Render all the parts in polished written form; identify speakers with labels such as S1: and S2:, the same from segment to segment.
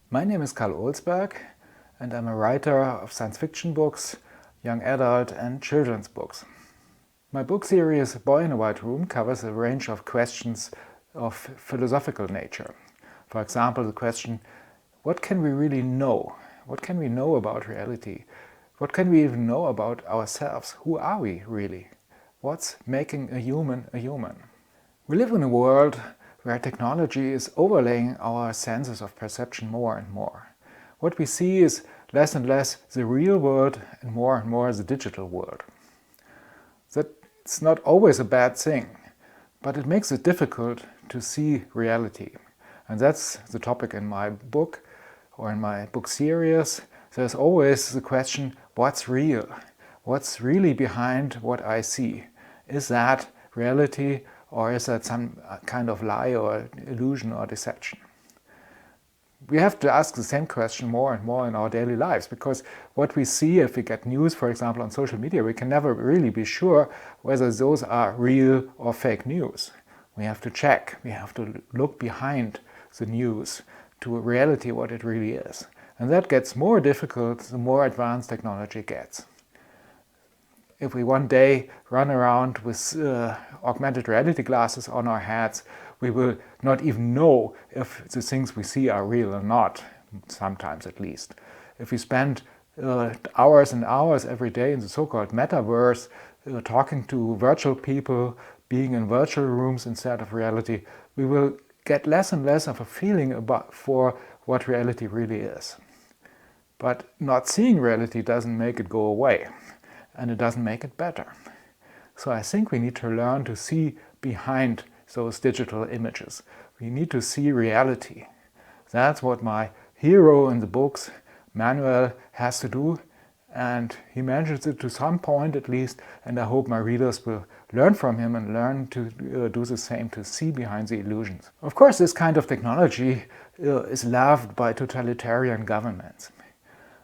S1: My name is Karl Olsberg, and I'm a writer of science fiction books, young adult and children's books. My book series Boy in a White Room covers a range of questions of philosophical nature. For example, the question, what can we really know? What can we know about reality? What can we even know about ourselves? Who are we really? What's making a human a human? We live in a world where technology is overlaying our senses of perception more and more. What we see is less and less the real world and more the digital world. That's not always a bad thing, but it makes it difficult to see reality. And that's the topic in my book or in my book series. There's always the question, what's real? What's really behind what I see? Is that reality? Or is that some kind of lie or illusion or deception? We have to ask the same question more and more in our daily lives, because what we see, if we get news, for example, on social media, we can never really be sure whether those are real or fake news. We have to check, we have to look behind the news to reality, what it really is. And that gets more difficult the more advanced technology gets. If we one day run around with augmented reality glasses on our heads, we will not even know if the things we see are real or not, sometimes at least. If we spend hours and hours every day in the so-called metaverse, talking to virtual people, being in virtual rooms instead of reality, we will get less and less of a feeling for what reality really is. But not seeing reality doesn't make it go away. And it doesn't make it better. So I think we need to learn to see behind those digital images. We need to see reality. That's what my hero in the books, Manuel, has to do, and he manages it to some point at least, and I hope my readers will learn from him and learn to do the same, to see behind the illusions. Of course, this kind of technology is loved by totalitarian governments.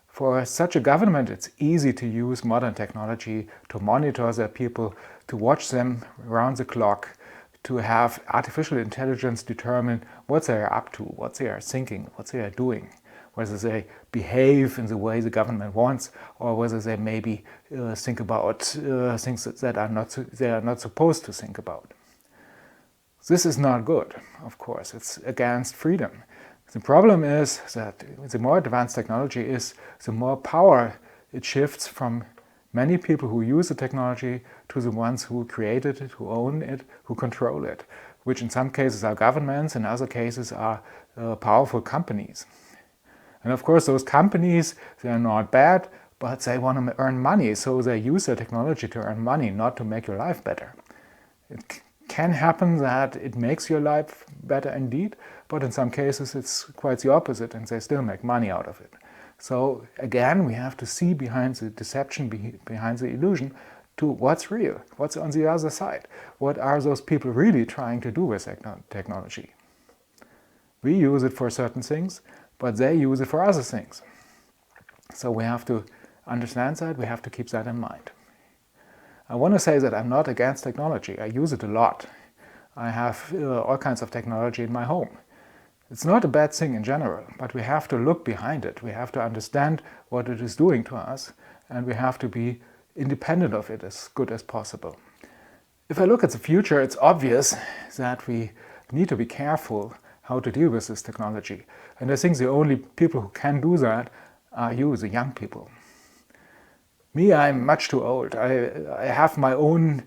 S1: For such a government, it's easy to use modern technology to monitor their people, to watch them around the clock, to have artificial intelligence determine what they are up to, what they are thinking, what they are doing, whether they behave in the way the government wants, or whether they maybe think about things that they are not supposed to think about. This is not good, of course. It's against freedom. The problem is that the more advanced technology is, the more power it shifts from many people who use the technology to the ones who created it, who own it, who control it, which in some cases are governments, in other cases are powerful companies. And of course those companies, they are not bad, but they want to earn money, so they use their technology to earn money, not to make your life better. It can happen that it makes your life better indeed, but in some cases it's quite the opposite and they still make money out of it. So again, we have to see behind the deception, behind the illusion, to what's real, what's on the other side. What are those people really trying to do with technology? We use it for certain things, but they use it for other things. So we have to understand that, we have to keep that in mind. I want to say that I'm not against technology. I use it a lot. I have all kinds of technology in my home. It's not a bad thing in general, but we have to look behind it. We have to understand what it is doing to us, and we have to be independent of it as good as possible. If I look at the future, it's obvious that we need to be careful how to deal with this technology. And I think the only people who can do that are you, the young people. Me, I'm much too old. I have my own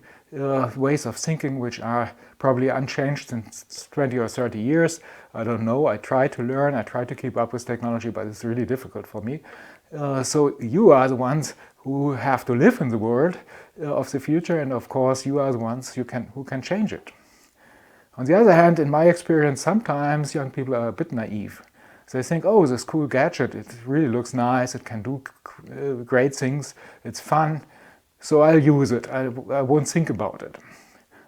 S1: ways of thinking which are probably unchanged since 20 or 30 years. I don't know. I try to learn, I try to keep up with technology, but it's really difficult for me. So you are the ones who have to live in the world of the future, and of course you are the ones who can change it. On the other hand, in my experience, sometimes young people are a bit naive. They think, oh, this cool gadget, it really looks nice, it can do great things, it's fun, so I'll use it, I won't think about it.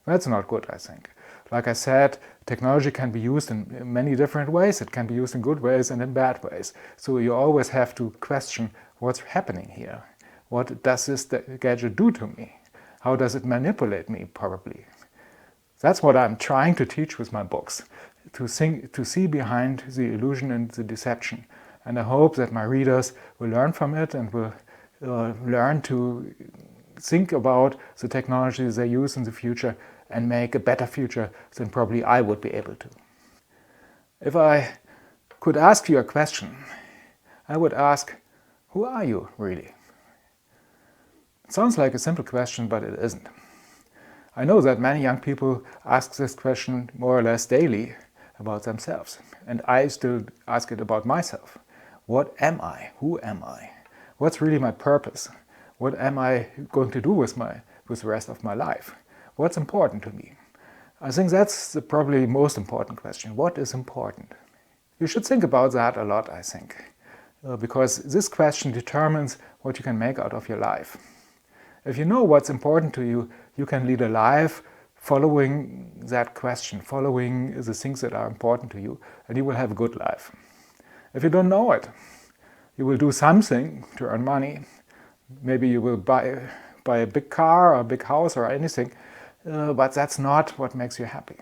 S1: That's not good, I think. Like I said, technology can be used in many different ways. It can be used in good ways and in bad ways. So you always have to question what's happening here. What does this gadget do to me? How does it manipulate me, probably? That's what I'm trying to teach with my books. to see behind the illusion and the deception. And I hope that my readers will learn from it and will learn to think about the technologies they use in the future and make a better future than probably I would be able to. If I could ask you a question, I would ask, who are you really? It sounds like a simple question, but it isn't. I know that many young people ask this question more or less daily about themselves, and I still ask it about myself. What am I? Who am I? What's really my purpose? What am I going to do with the rest of my life? What's important to me? I think that's the probably most important question. What is important? You should think about that a lot, I think, because this question determines what you can make out of your life. If you know what's important to you, you can lead a life following that question, following the things that are important to you, and you will have a good life. If you don't know it, you will do something to earn money. Maybe you will buy a big car or a big house or anything, but that's not what makes you happy.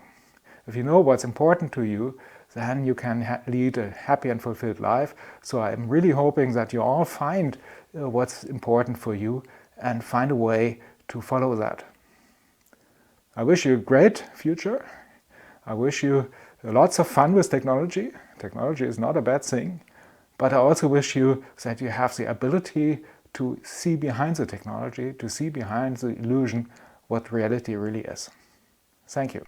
S1: If you know what's important to you, then you can lead a happy and fulfilled life. So I'm really hoping that you all find what's important for you and find a way to follow that. I wish you a great future. I wish you lots of fun with technology. Technology is not a bad thing, but I also wish you that you have the ability to see behind the technology, to see behind the illusion what reality really is. Thank you.